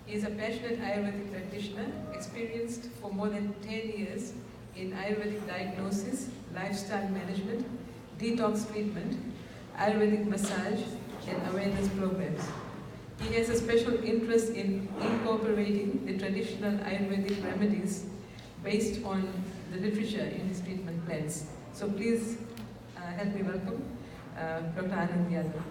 He is a passionate Ayurvedic practitioner, experienced for more than 10 years in Ayurvedic diagnosis, lifestyle management, detox treatment, Ayurvedic massage, and awareness programs. He has a special interest in incorporating the traditional Ayurvedic remedies based on the literature in his treatment plans. So please help me welcome Dr. Anand Yadav.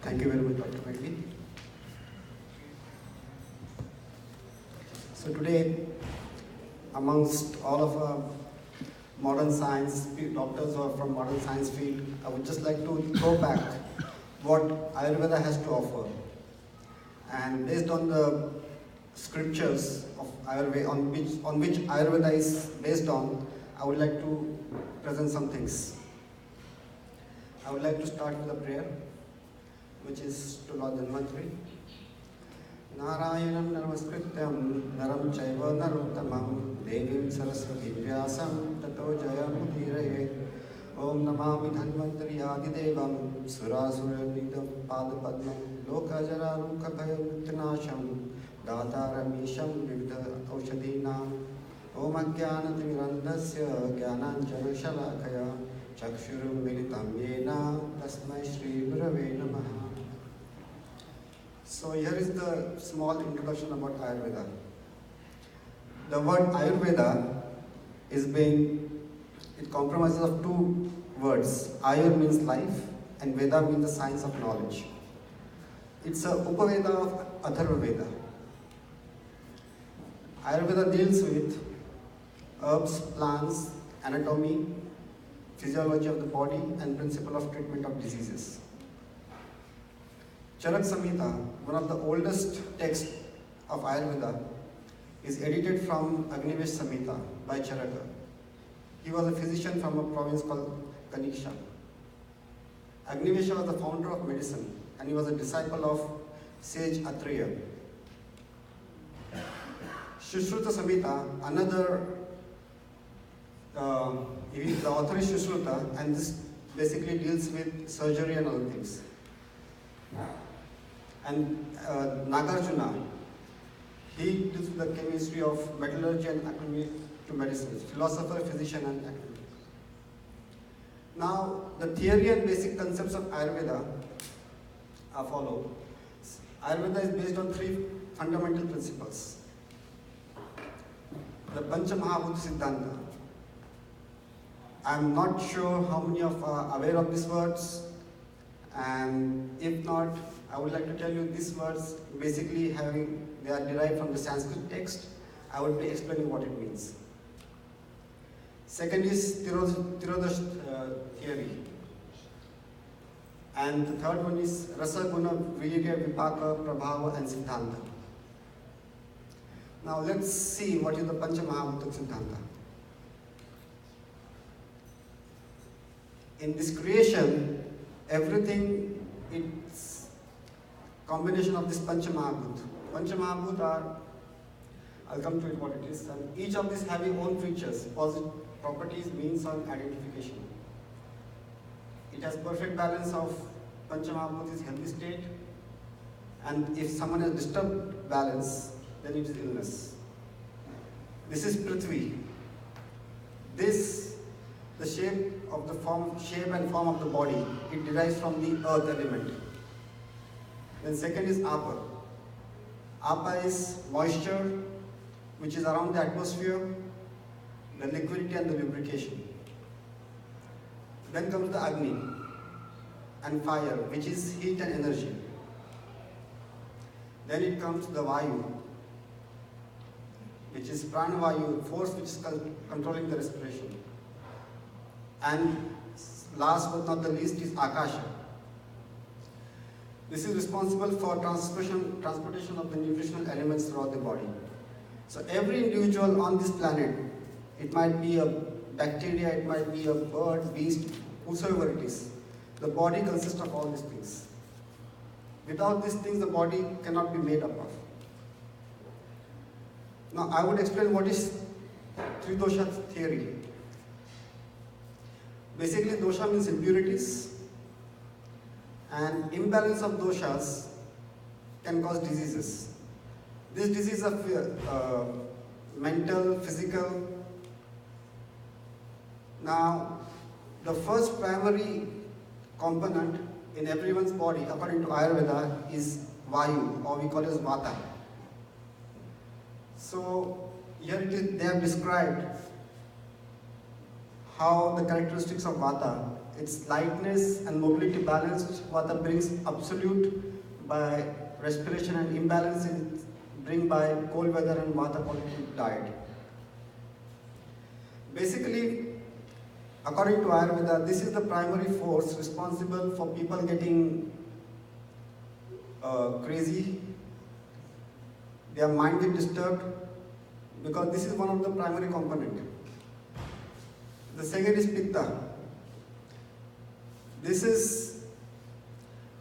Thank you very much, Dr. Magdi. So today, amongst all of our modern science, doctors who are from modern science field, I would just like to throw back what Ayurveda has to offer. And based on the scriptures of Ayurveda, on which Ayurveda is based on, I would like to present some things. I would like to start with a prayer, which is to Lord Dhanvantari. Narayanam namaskrityam naram chaiva narottamam devim saraswati vyasam tato jayamudiraye om namami dhanvantari adidevam surasuranidam padapadmam lokajararukkabhayam vitnasham dataramisham vividha aushadhinam om ajnanatirandasya jnananjana shalakaya chakshurum militam yena tasmai shri gurave namaha. So here is the small introduction about Ayurveda. The word Ayurveda it comprises of two words. Ayur means life and Veda means the science of knowledge. It's a Upaveda of Atharva Veda. Ayurveda deals with herbs, plants, anatomy, physiology of the body and principle of treatment of diseases. Charak Samhita, one of the oldest texts of Ayurveda, is edited from Agnivesh Samhita by Charaka. He was a physician from a province called Kaniksha. Agnivesha was the founder of medicine and he was a disciple of sage Atreya. Shushruta Samhita, the author is Shushruta, and this basically deals with surgery and other things. And Nagarjuna, he deals with the chemistry of metallurgy and alchemy to medicine, philosopher, physician and academic. Now, the theory and basic concepts of Ayurveda are followed. Ayurveda is based on three fundamental principles. The Pancha Mahabhuta Siddhanta. I am not sure how many of you are aware of these words, and if not, I would like to tell you these words basically they are derived from the Sanskrit text. I will be explaining what it means. Second is Tirodash theory. And the third one is Rasa, Guna, Virya, Vipaka, Prabhava and Siddhanta. Now let's see what is the Pancha Mahabhuta Siddhanta. In this creation, everything is combination of this Pancha Mahabhuta. Pancha Mahabhuta are, I'll come to it what it is, and each of these having own features, positive properties, means on identification. It has perfect balance of Pancha Mahabhuta is healthy state, and if someone has disturbed balance, then it is illness. This is Prithvi. The shape and form of the body, it derives from the earth element. Then second is Apa. Apa is moisture, which is around the atmosphere, the liquidity and the lubrication. Then comes the Agni and fire, which is heat and energy. Then it comes the Vayu, which is Pranavayu, force which is controlling the respiration. And last but not the least is Akasha. This is responsible for transportation of the nutritional elements throughout the body. So every individual on this planet, it might be a bacteria, it might be a bird, beast, whosoever it is, the body consists of all these things. Without these things, the body cannot be made up of. Now, I would explain what is Tridosha theory. Basically, dosha means impurities, and imbalance of doshas can cause diseases. This disease of mental, physical. Now, the first primary component in everyone's body, according to Ayurveda, is Vayu, or we call it as Vata. So, here they have described how the characteristics of Vata, its lightness and mobility balanced. Vata brings absolute by respiration, and imbalance is bring by cold weather and Vata quality diet. Basically, according to Ayurveda, this is the primary force responsible for people getting crazy, their mind get disturbed, because this is one of the primary component. The second is Pitta.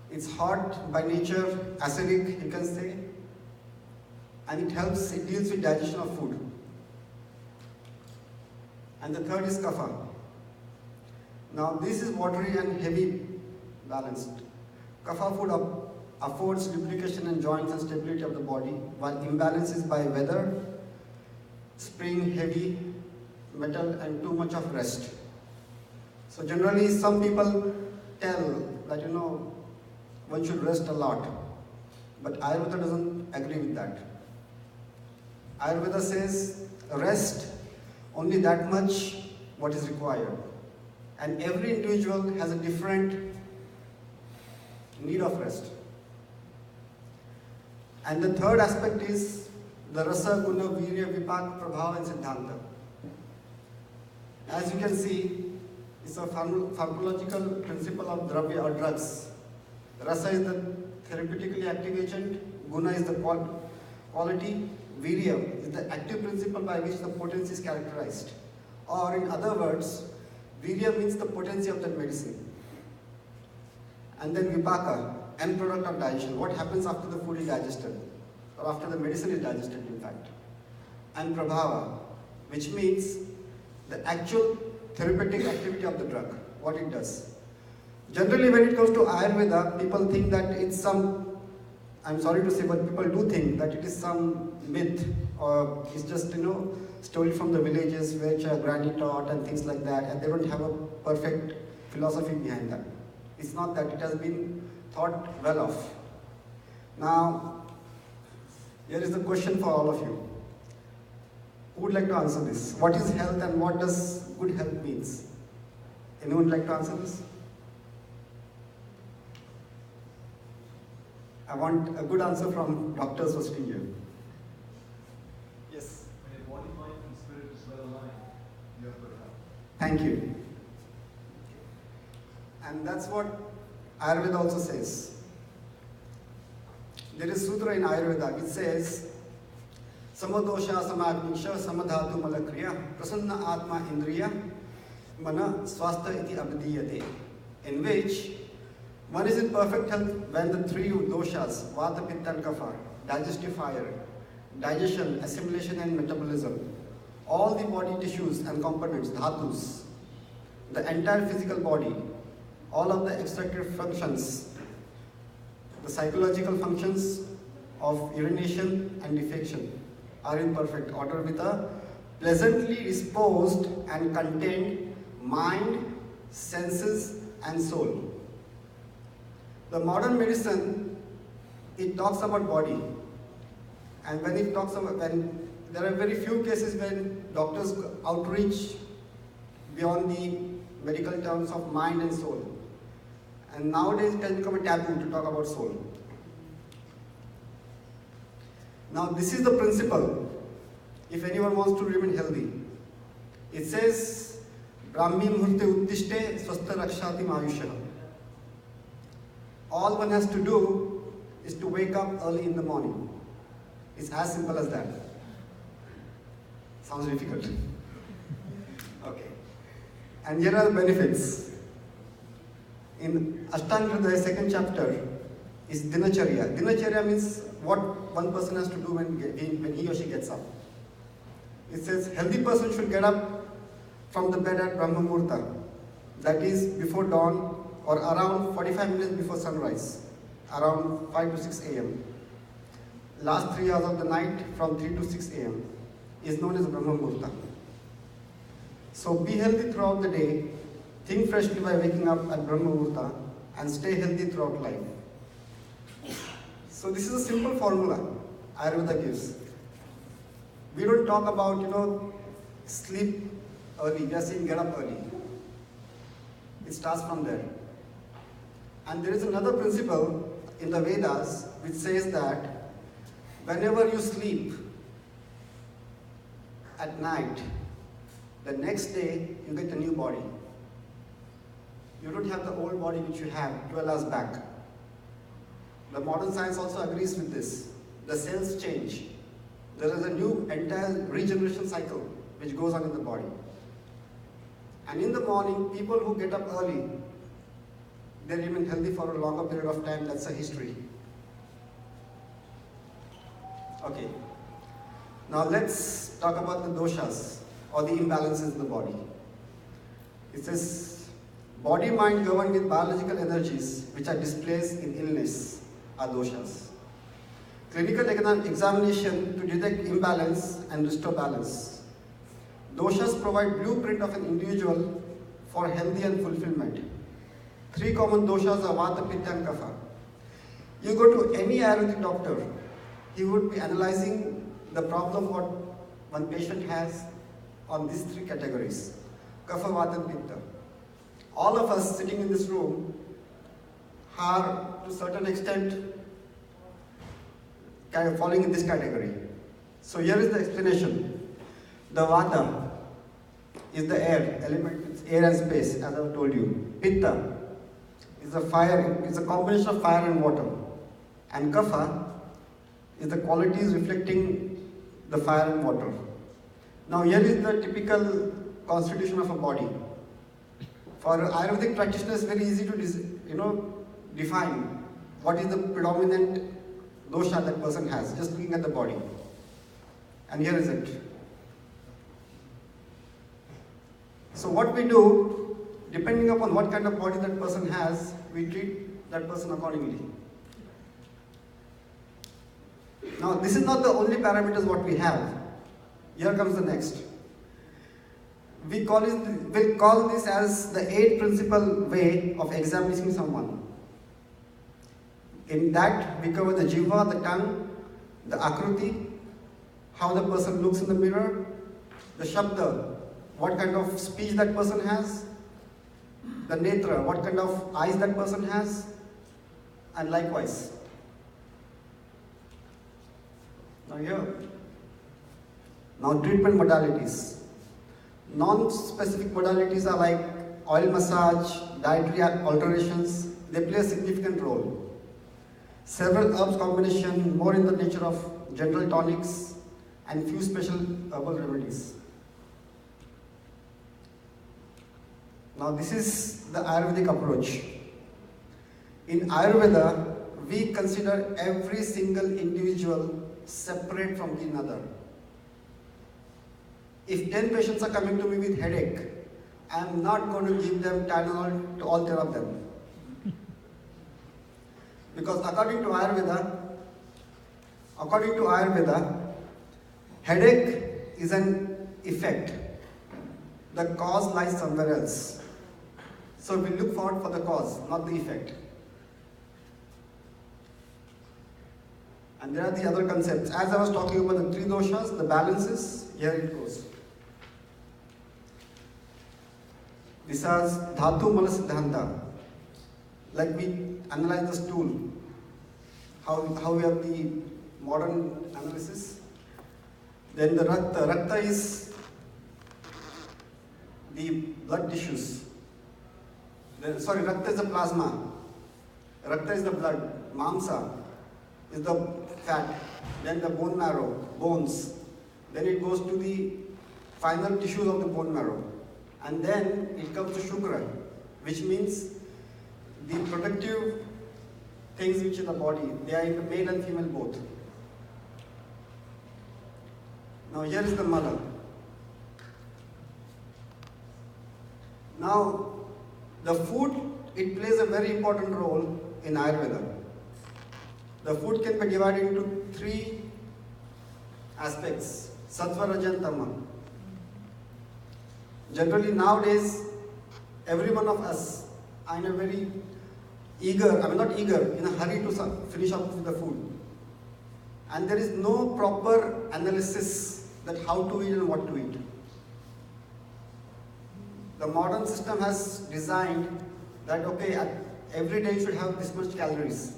It's hot by nature, acidic you can say, and it deals with digestion of food. And the third is Kapha. Now this is watery and heavy balanced. Kapha food affords lubrication and joints and stability of the body, while imbalance is by weather, spring, heavy metal, and too much of rest. So generally some people tell that one should rest a lot, but Ayurveda doesn't agree with that. Ayurveda says rest only that much what is required, and every individual has a different need of rest. And the third aspect is the rasa, guna, virya, vipaka, prabhava, and siddhanta. As you can see, it's a pharmacological principle of dravya or drugs. Rasa is the therapeutically active agent, guna is the quality, virya is the active principle by which the potency is characterized. Or in other words, virya means the potency of that medicine. And then vipaka, end product of digestion, what happens after the food is digested, or after the medicine is digested in fact. And prabhava, which means the actual therapeutic activity of the drug, what it does. Generally when it comes to Ayurveda, people think that it's some, I'm sorry to say, but people do think that it is some myth, or it's just, story from the villages which granny taught and things like that, and they don't have a perfect philosophy behind that. It's not that, it has been thought well of. Now, here is the question for all of you. Who would like to answer this? What is health and what does good health means? Anyone would like to answer this? I want a good answer from doctors who are sitting here. Yes? When your body, mind and spirit is well aligned, you have good health. Thank you. And that's what Ayurveda also says. There is sutra in Ayurveda which says, Samadosha samagnisha samadhatu malakriya prasanna atma indriya mana swastha iti abdiyate, in which one is in perfect health when the three doshas, vata, pitta and kapha, digestive fire, digestion, assimilation and metabolism, all the body tissues and components, dhatus, the entire physical body, all of the extractive functions, the psychological functions of urination and defecation are in perfect order with a pleasantly disposed and contained mind, senses and soul. The modern medicine, it talks about body, and when it talks about, when there are very few cases when doctors outreach beyond the medical terms of mind and soul. And nowadays it has become a taboo to talk about soul. Now this is the principle, if anyone wants to remain healthy. It says, Brahmi Muhurte Uttishte Swastha Rakshati Mayusha. All one has to do is to wake up early in the morning. It's as simple as that. Sounds difficult. Okay. And here are the benefits. In Ashtanga Hridaya, second chapter, is Dinacharya. Dinacharya means what one person has to do when he or she gets up. It says, healthy person should get up from the bed at Brahma Muhurta. that is before dawn or around 45 minutes before sunrise, around 5 to 6 a.m. Last 3 hours of the night from 3 to 6 a.m. is known as Brahma Muhurta. So be healthy throughout the day, think freshly by waking up at Brahma Muhurta, and stay healthy throughout life. So this is a simple formula Ayurveda gives. We don't talk about, sleep early, we are saying get up early. It starts from there. And there is another principle in the Vedas which says that whenever you sleep at night, the next day you get a new body. You don't have the old body which you had 12 hours back. The modern science also agrees with this. The cells change. There is a new entire regeneration cycle which goes on in the body. And in the morning, people who get up early, they remain healthy for a longer period of time. That's a history. Okay. Now let's talk about the doshas, or the imbalances in the body. It says, body-mind governed with biological energies which are displaced in illness are doshas. Clinical examination to detect imbalance and restore balance. Doshas provide blueprint of an individual for healthy and fulfillment. 3 common doshas are Vata, Pitta and Kapha. You go to any Ayurvedic doctor, he would be analyzing the problem what one patient has on these 3 categories, Kapha, Vata and Pitta. All of us sitting in this room are to a certain extent kind of falling in this category. So here is the explanation. The Vata is the air element, it's air and space, as I have told you. Pitta is the fire, it's a combination of fire and water. And Kapha is the qualities reflecting the fire and water. Now here is the typical constitution of a body. For Ayurvedic practitioners, it's very easy to define what is the predominant dosha that person has, just looking at the body. And here is it. So what we do, depending upon what kind of body that person has, we treat that person accordingly. Now this is not the only parameters what we have. Here comes the next. We'll call this as the 8 principal way of examining someone. In that, we cover the jiva, the tongue, the akruti, how the person looks in the mirror, the shabda, what kind of speech that person has, the netra, what kind of eyes that person has, and likewise. Now here, now treatment modalities. Non-specific modalities are like oil massage, dietary alterations, they play a significant role. Several herbs combination, more in the nature of general tonics, and few special herbal remedies. Now this is the Ayurvedic approach. In Ayurveda, we consider every single individual separate from another. If 10 patients are coming to me with headache, I am not going to give them Tylenol to all 10 of them. Because according to Ayurveda, headache is an effect. The cause lies somewhere else. So we look forward for the cause, not the effect. And there are the other concepts. As I was talking about the 3 doshas, the balances, here it goes. This is Dhatu Mala Siddhanta. Like we analyze the stool, how we have the modern analysis. Then the Rakta. Rakta is the blood tissues. Rakta is the plasma. Rakta is the blood. Mamsa is the fat. Then the bone marrow, bones. Then it goes to the final tissues of the bone marrow. And then it comes to Shukra, which means the productive things which in the body, they are in the male and female both. Now here is the mother. Now The food, it plays a very important role in Ayurveda. The food can be divided into three aspects: sattva, raja and tama. Generally nowadays, every one of us are in a very not eager, in a hurry to finish up with the food. And there is no proper analysis that how to eat and what to eat. The modern system has designed that, okay, every day you should have this much calories.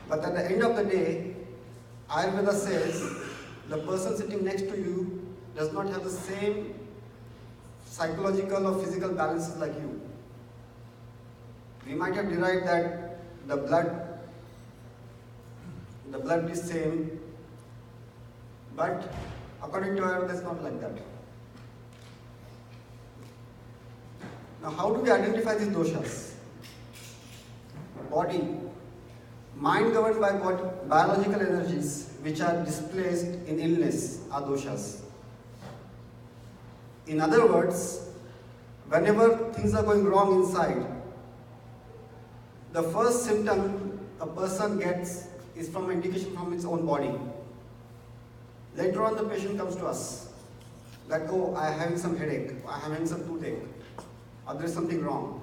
But at the end of the day, Ayurveda says the person sitting next to you does not have the same psychological or physical balances like you. We might have derived that the blood is same, but according to Ayurveda, it's not like that. Now, how do we identify these doshas? Body, mind governed by biological energies which are displaced in illness are doshas. In other words, whenever things are going wrong inside, the first symptom a person gets is from an indication from its own body. Later on, the patient comes to us that, oh, I am having some headache, I am having some toothache, or there is something wrong.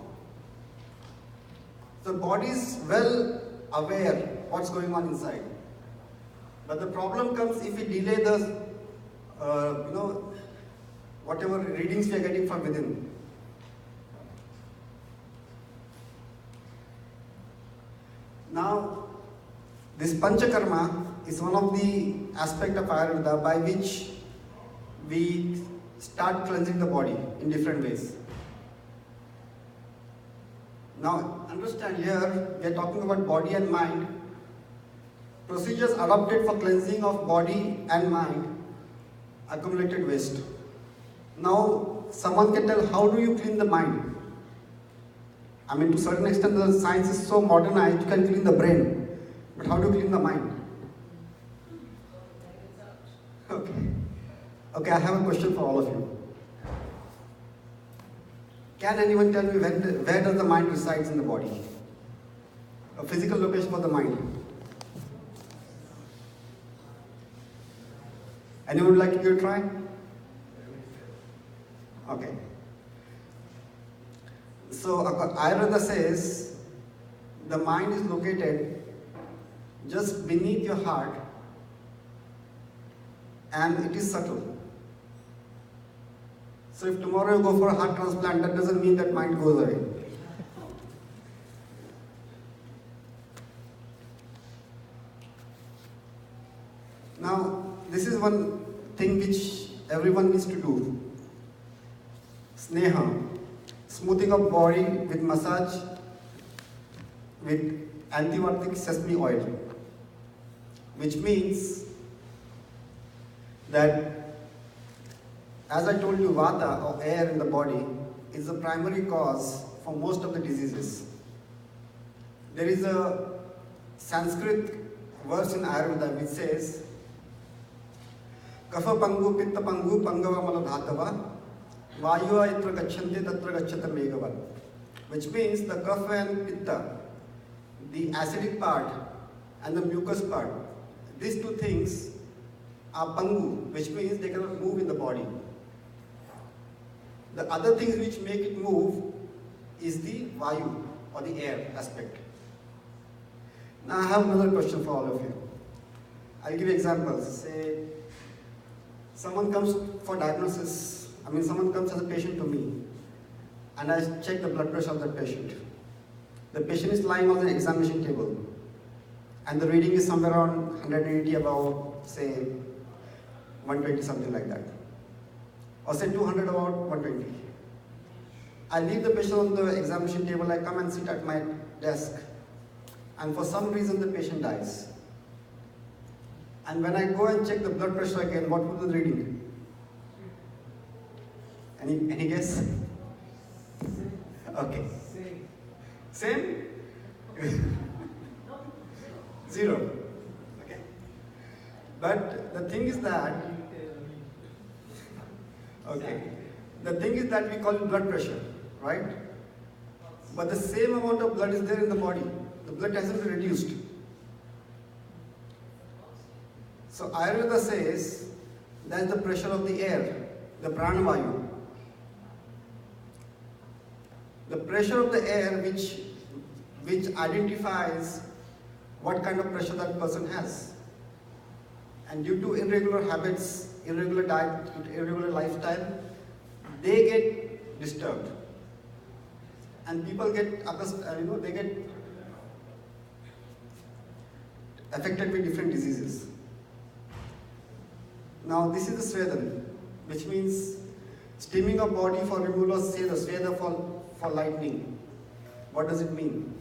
The body is well aware what's going on inside. But the problem comes if we delay the, whatever readings we are getting from within. Now, this Panchakarma is one of the aspects of Ayurveda by which we start cleansing the body in different ways. Now, understand here, we are talking about body and mind. Procedures adopted for cleansing of body and mind, accumulated waste. Now, someone can tell, how do you clean the mind? I mean, to a certain extent, the science is so modernized, you can clean the brain. But how do you clean the mind? Okay, I have a question for all of you. Can anyone tell me where does the mind resides in the body? A physical location for the mind. Anyone would like to give it a try? Okay. So Ayurveda says the mind is located just beneath your heart and it is subtle. So if tomorrow you go for a heart transplant, that doesn't mean that mind goes away. Now, this is one thing which everyone needs to do. Sneha, smoothing of body with massage with antibiotic sesame oil, which means that, as I told you, vata or air in the body is the primary cause for most of the diseases. There is a Sanskrit verse in Ayurveda which says, Kapha pangu pitta pangu pangava maladhatava vayuva itra gacchante tatra gacchata megava, which means the kapha and pitta, the acidic part and the mucus part, these two things are pangu, which means they cannot move in the body. The other things which make it move is the vayu or the air aspect. Now I have another question for all of you. I'll give examples. Say, someone comes for diagnosis, someone comes as a patient to me and I check the blood pressure of that patient. The patient is lying on the examination table and the reading is somewhere around 180 about, say, 120, something like that. Or say 200 about 120. I leave the patient on the examination table, I come and sit at my desk, and for some reason the patient dies. And when I go and check the blood pressure again, what would be the reading? Any guess? Okay. Same? 0. Okay. But the thing is that, okay, the thing is that we call it blood pressure, right? but the same amount of blood is there in the body. The blood hasn't been reduced. So Ayurveda says that's the pressure of the air, the pranavayu. The pressure of the air which identifies what kind of pressure that person has. And due to irregular habits, irregular diet, irregular lifestyle, they get disturbed. And people get, they get affected with different diseases. Now this is the Svedan, which means steaming a body for removal of Sveda for lightning. What does it mean?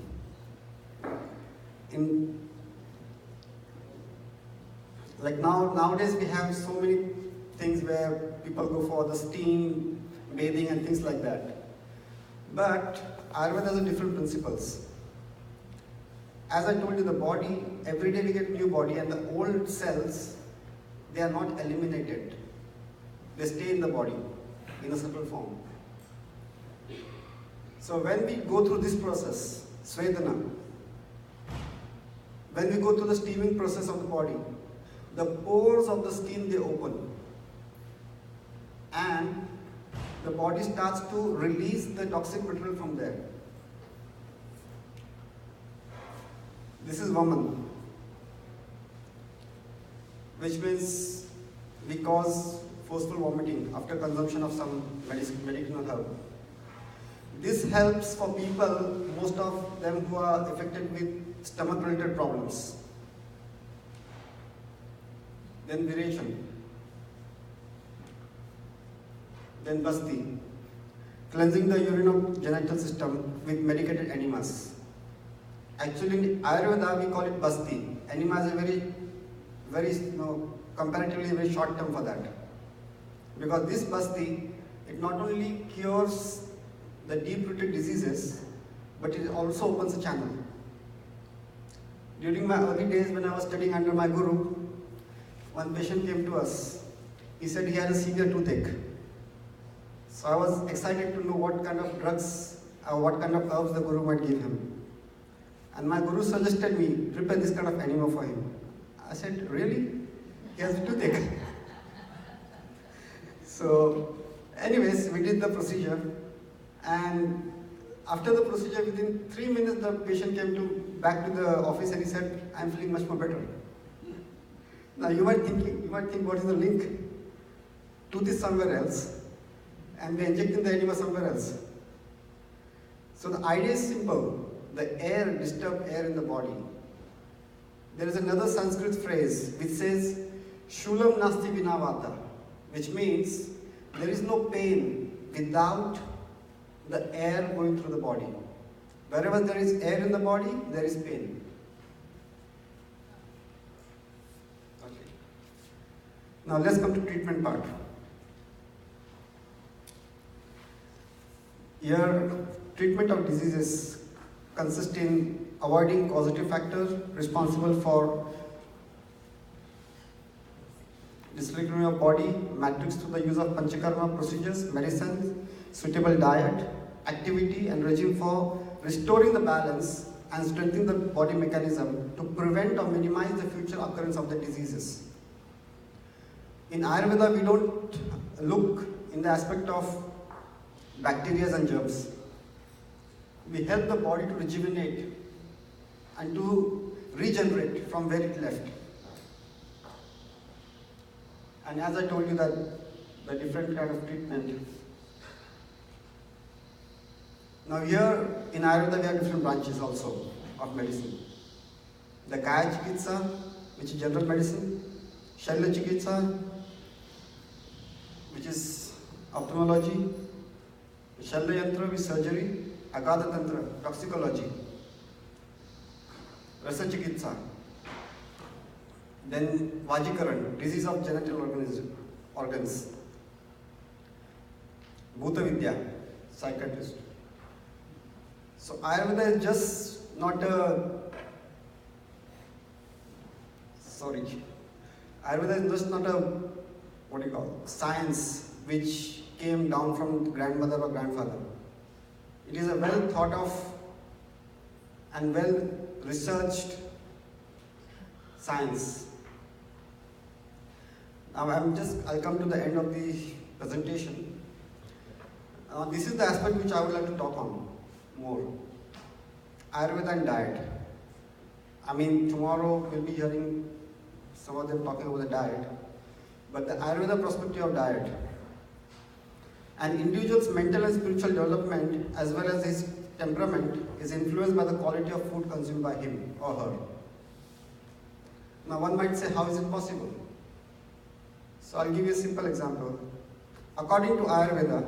Nowadays we have so many things where people go for the steam, bathing and things like that. But Ayurveda has different principles. As I told you, the body, every day we get new body, and the old cells, they are not eliminated. They stay in the body in a subtle form. So when we go through this process, Svedana, when we go through the steaming process of the body, the pores of the skin, they open. And the body starts to release the toxic material from there. This is Vaman, which means we cause forceful vomiting after consumption of some medicinal herb. This helps for people, most of them who are affected with stomach-related problems. Then Virechan. Then Basti, cleansing the urogenital system with medicated enemas. Actually, in Ayurveda, we call it Basti. Enema is a very, comparatively very short term for that. Because this Basti, it not only cures the deep-rooted diseases, but it also opens a channel. During my early days when I was studying under my guru, one patient came to us. He said he had a severe toothache. So I was excited to know what kind of drugs or what kind of herbs the guru might give him. And my guru suggested me prepare this kind of enema for him. I said, really? He has a toothache. So, anyways, we did the procedure, and after the procedure, within 3 minutes, the patient came back to the office and he said, I'm feeling much more better. Now you might think what is the link? Tooth is somewhere else, and we're injecting the enema somewhere else. So the idea is simple. The air, disturbed air in the body. There is another Sanskrit phrase which says, Shulam nasti vinavata, which means there is no pain without the air going through the body. Wherever there is air in the body, there is pain. Okay. Now let's come to treatment part. Here, treatment of diseases consists in avoiding causative factors responsible for disequilibrium of body, matrix through the use of panchakarma procedures, medicines, suitable diet, activity and regime for restoring the balance and strengthening the body mechanism to prevent or minimize the future occurrence of the diseases. In Ayurveda, we don't look in the aspect of bacteria and germs. We help the body to rejuvenate and to regenerate from where it left. And as I told you that the different kind of treatment. Now here in Ayurveda we have different branches also of medicine. The Kaya Chikitsa, which is general medicine, Shaila Chikitsa, which is ophthalmology, Shaila Yantra, which is surgery, Agada Tantra, toxicology, Rasa Chikitsa, then Vajikaran, disease of genital organs, Bhuta Vidya, psychiatrist. So Ayurveda is just not Ayurveda is just not science which came down from grandmother or grandfather. It is a well thought of and well researched science. Now I'll come to the end of the presentation. This is the aspect which I would like to talk on more. Ayurveda and diet. I mean, tomorrow we'll be hearing some of them talking about the diet, but the Ayurveda perspective of diet. An individual's mental and spiritual development as well as his temperament is influenced by the quality of food consumed by him or her. Now one might say, how is it possible? So I'll give you a simple example. According to Ayurveda,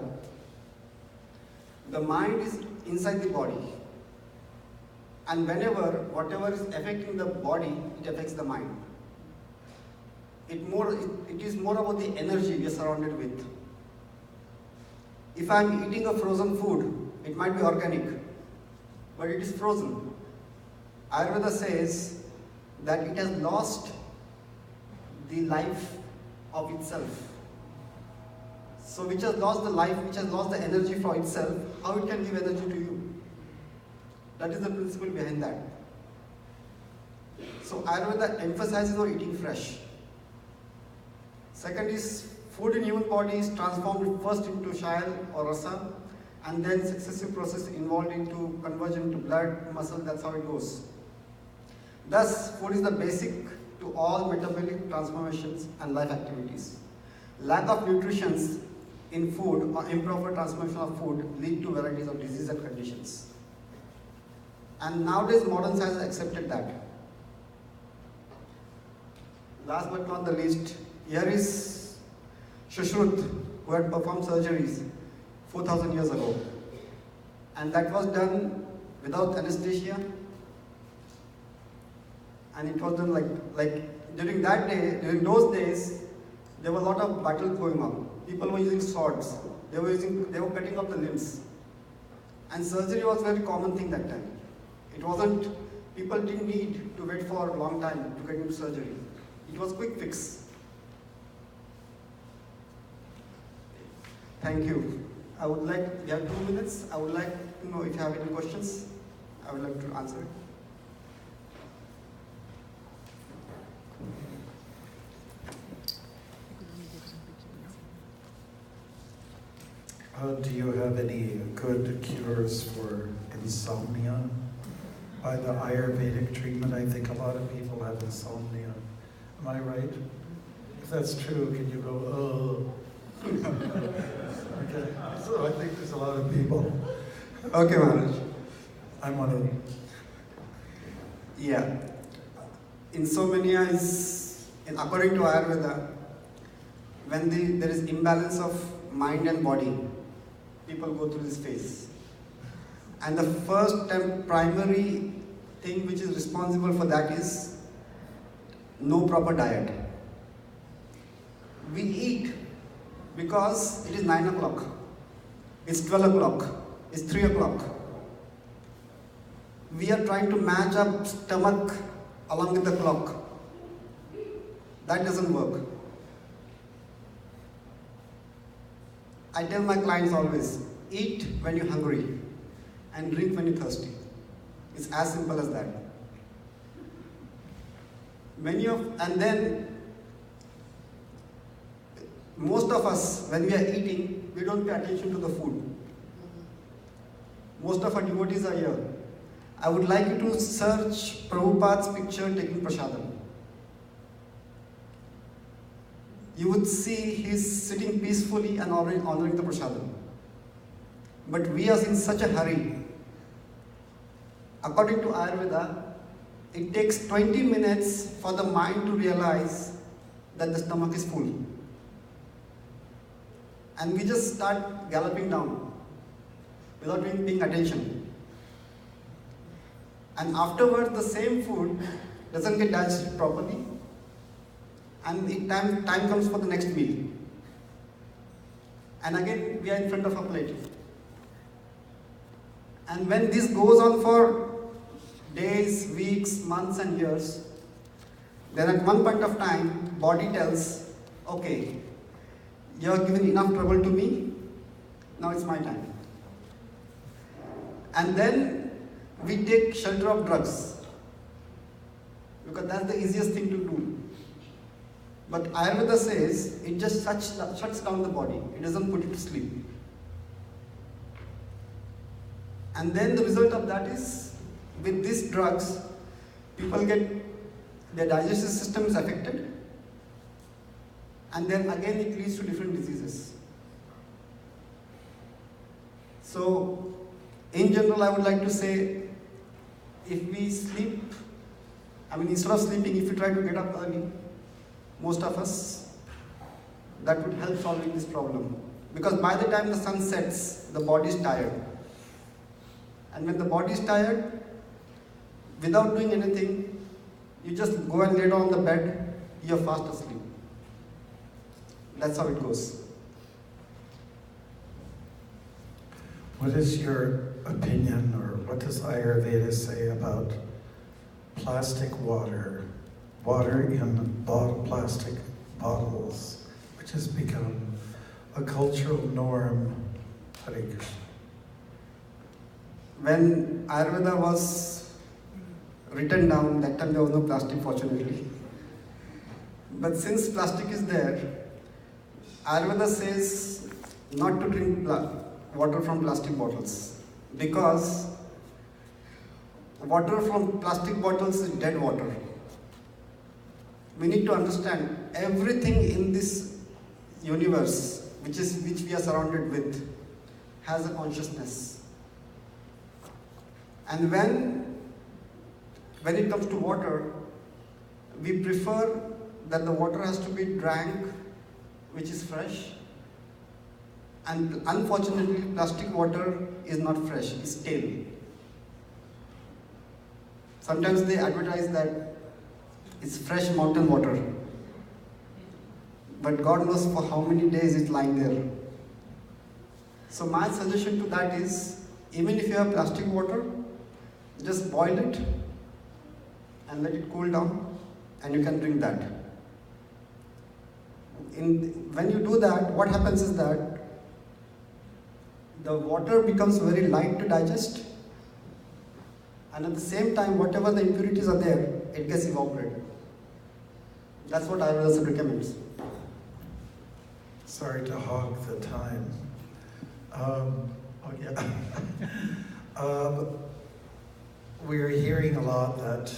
the mind is inside the body. And whatever is affecting the body, it affects the mind. It is more about the energy we are surrounded with. If I am eating a frozen food, it might be organic, but it is frozen. Ayurveda says that it has lost the life of itself. So which has lost the life, which has lost the energy for itself, how it can give energy to you? That is the principle behind that. So Ayurveda emphasizes on eating fresh. Second is, food in human body is transformed first into shayal or rasa, and then successive process involved into conversion to blood, muscle, that's how it goes. Thus, food is the basic to all metabolic transformations and life activities. Lack of nutrition in food or improper transformation of food lead to varieties of disease and conditions. And nowadays modern science has accepted that. Last but not the least, here is Shushrut, who had performed surgeries 4,000 years ago. And that was done without anesthesia. And it was done like during those days, there were a lot of battles going on. People were using swords. They were cutting off the limbs. And surgery was a very common thing that time. People didn't need to wait for a long time to get into surgery. It was quick fix. Thank you. We have 2 minutes. I would like to know if you have any questions. I would like to answer it. Do you have any good cures for insomnia? By the Ayurvedic treatment, I think a lot of people have insomnia. Am I right? If that's true, can you go, oh? Okay, so I think there's a lot of people. Okay, Maharaj. I'm one of them. Yeah. Insomnia is, according to Ayurveda, when there is imbalance of mind and body, people go through this phase. And the first and primary thing which is responsible for that is no proper diet. We eat because it is 9 o'clock, it's 12 o'clock, it's 3 o'clock. We are trying to match up stomach along with the clock. That doesn't work. I tell my clients always, eat when you're hungry and drink when you're thirsty. It's as simple as that. And then most of us, when we are eating, we don't pay attention to the food. Most of our devotees are here. I would like you to search Prabhupada's picture taking prasadam. You would see he's sitting peacefully and honoring the prasadam. But we are in such a hurry. According to Ayurveda, it takes 20 minutes for the mind to realize that the stomach is full. And we just start galloping down without even paying attention. And afterwards, the same food doesn't get digested properly, and time comes for the next meal. And again, we are in front of a plate. And when this goes on for days, weeks, months and years, then at one point of time, body tells, okay, you have given enough trouble to me, now it's my time. And then we take shelter of drugs, because that's the easiest thing to do. But Ayurveda says it just shuts down the body, it doesn't put it to sleep. And then the result of that is, with these drugs, people their digestive system is affected, and then again it leads to different diseases. So, in general, I would like to say, if we sleep, instead of sleeping, if we try to get up early, most of us, that would help solving this problem. Because by the time the sun sets, the body is tired. And when the body is tired, without doing anything, you just go and lay down on the bed, you're fast asleep. That's how it goes. What is your opinion, or what does Ayurveda say about plastic water, water in plastic bottles, which has become a cultural norm? Hare Krishna. When Ayurveda was written down, that time there was no plastic, fortunately. But since plastic is there, Ayurveda says not to drink water from plastic bottles, because water from plastic bottles is dead water. We need to understand everything in this universe, which we are surrounded with, has a consciousness. And when it comes to water, we prefer that the water has to be drank, which is fresh. And unfortunately, plastic water is not fresh, it's stale. Sometimes they advertise that it's fresh mountain water. But God knows for how many days it's lying there. So my suggestion to that is, even if you have plastic water, just boil it and let it cool down, and you can drink that. When you do that, what happens is that the water becomes very light to digest, and at the same time, whatever the impurities are there, it gets evaporated. That's what Ayurveda recommends. Sorry to hog the time. We're hearing a lot that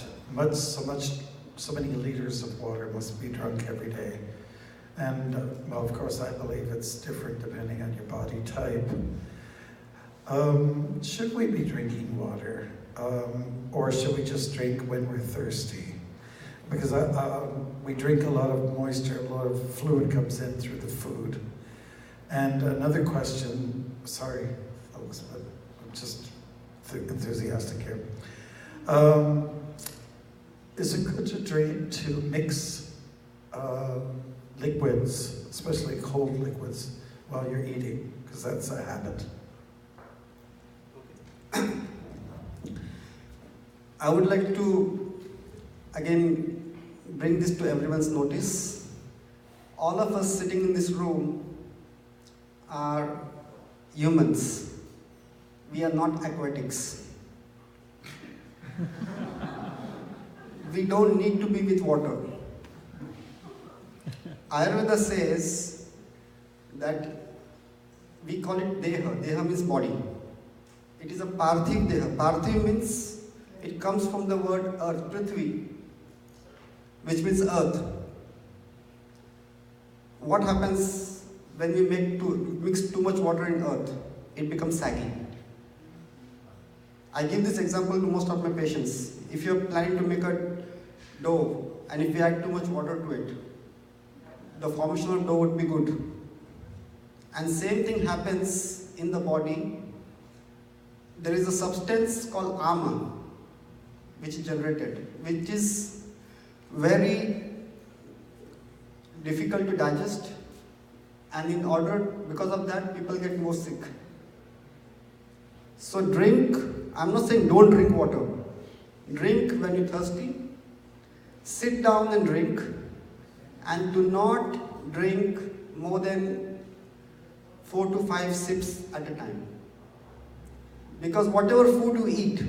so many liters of water must be drunk every day. And well, of course, I believe it's different depending on your body type. Should we be drinking water? Or should we just drink when we're thirsty? Because we drink a lot of moisture, a lot of fluid comes in through the food. And another question, sorry folks, but I'm just enthusiastic here. Is it good to mix liquids, especially cold liquids, while you're eating? Because that's a habit. I would like to, again, bring this to everyone's notice. All of us sitting in this room are humans. We are not aquatics. We don't need to be with water. Ayurveda says that we call it Deha. Deha means body. It is a Parthiv Deha. Parthiv means, it comes from the word earth, Prithvi, which means earth. What happens when we mix too much water in earth? It becomes saggy. I give this example to most of my patients. If you're planning to make a dough, and if you add too much water to it, the formation of dough would be good. And same thing happens in the body. There is a substance called ama, which is generated, which is very difficult to digest, and because of that, people get more sick. So drink, I'm not saying don't drink water. Drink when you're thirsty, sit down and drink, and do not drink more than 4 to 5 sips at a time. Because whatever food you eat,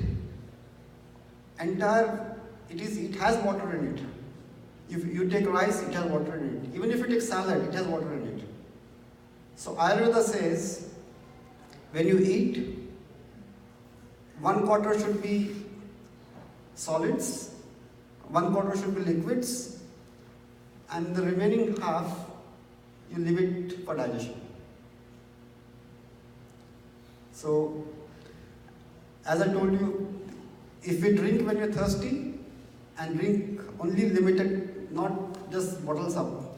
it has water in it. If you take rice, it has water in it. Even if you take salad, it has water in it. So Ayurveda says, when you eat, 1/4 should be solids, 1/4 should be liquids, and the remaining half, you leave it for digestion. So, as I told you, if we drink when you're thirsty, and drink only limited, not just bottles up,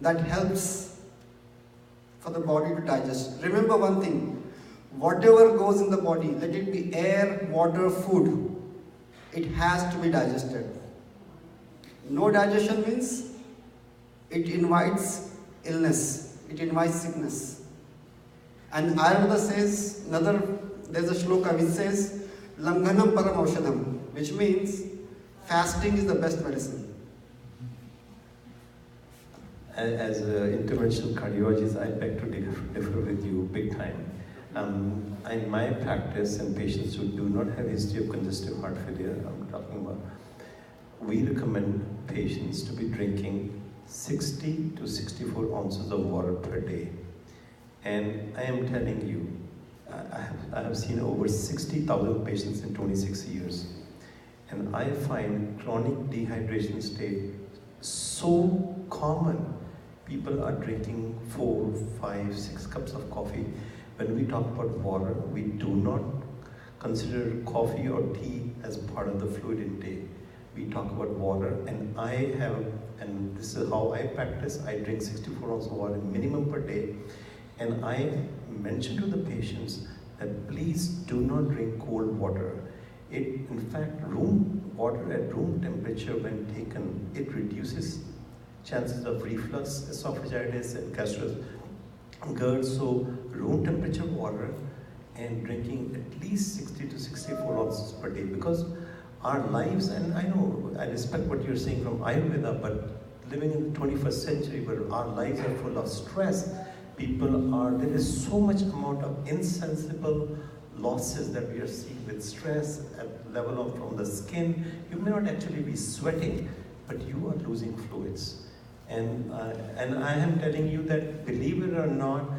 that helps for the body to digest. Remember one thing, whatever goes in the body, let it be air, water, food, it has to be digested. No digestion means it invites illness, it invites sickness. And Ayurveda says, there's a shloka which says, Langhanam param aushadham, which means fasting is the best medicine. As an interventional cardiologist, I beg to differ with you big time. In my practice, and patients who do not have history of congestive heart failure, I'm talking about, we recommend patients to be drinking 60 to 64 ounces of water per day. And I am telling you, I have seen over 60,000 patients in 26 years. And I find chronic dehydration state so common. People are drinking 4, 5, 6 cups of coffee. When we talk about water, we do not consider coffee or tea as part of the fluid intake. We talk about water, and this is how I practice. I drink 64 ounces of water minimum per day. And I mention to the patients that please do not drink cold water. In fact, water at room temperature when taken, it reduces chances of reflux, esophagitis, and gastritis. So room temperature water and drinking at least 60 to 64 ounces per day, because our lives, and I know, I respect what you're saying from Ayurveda, but living in the 21st century where our lives are full of stress, there is so much amount of insensible losses that we are seeing with stress at level of from the skin. You may not actually be sweating, but you are losing fluids. And I am telling you that, believe it or not,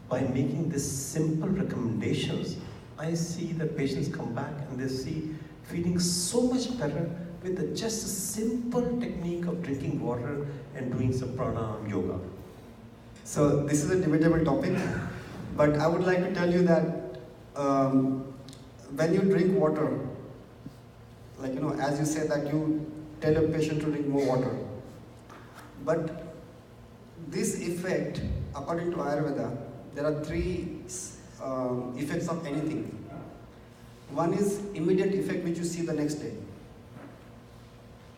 by making these simple recommendations, I see that patients come back and they see feeling so much better with just a simple technique of drinking water and doing some pranayama yoga. So this is a debatable topic, but I would like to tell you that when you drink water, as you say that you tell a patient to drink more water, but this effect, according to Ayurveda, there are 3 effects of anything. One is immediate effect, which you see the next day.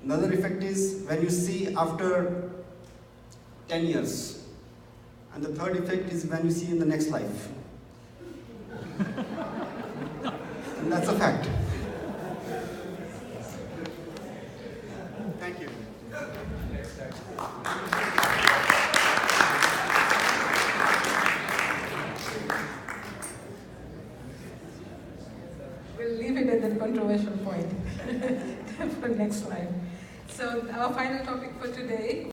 Another effect is when you see after 10 years. And the third effect is when you see in the next life. And that's a fact. Thank you. We'll leave it at that controversial point for next slide. So our final topic for today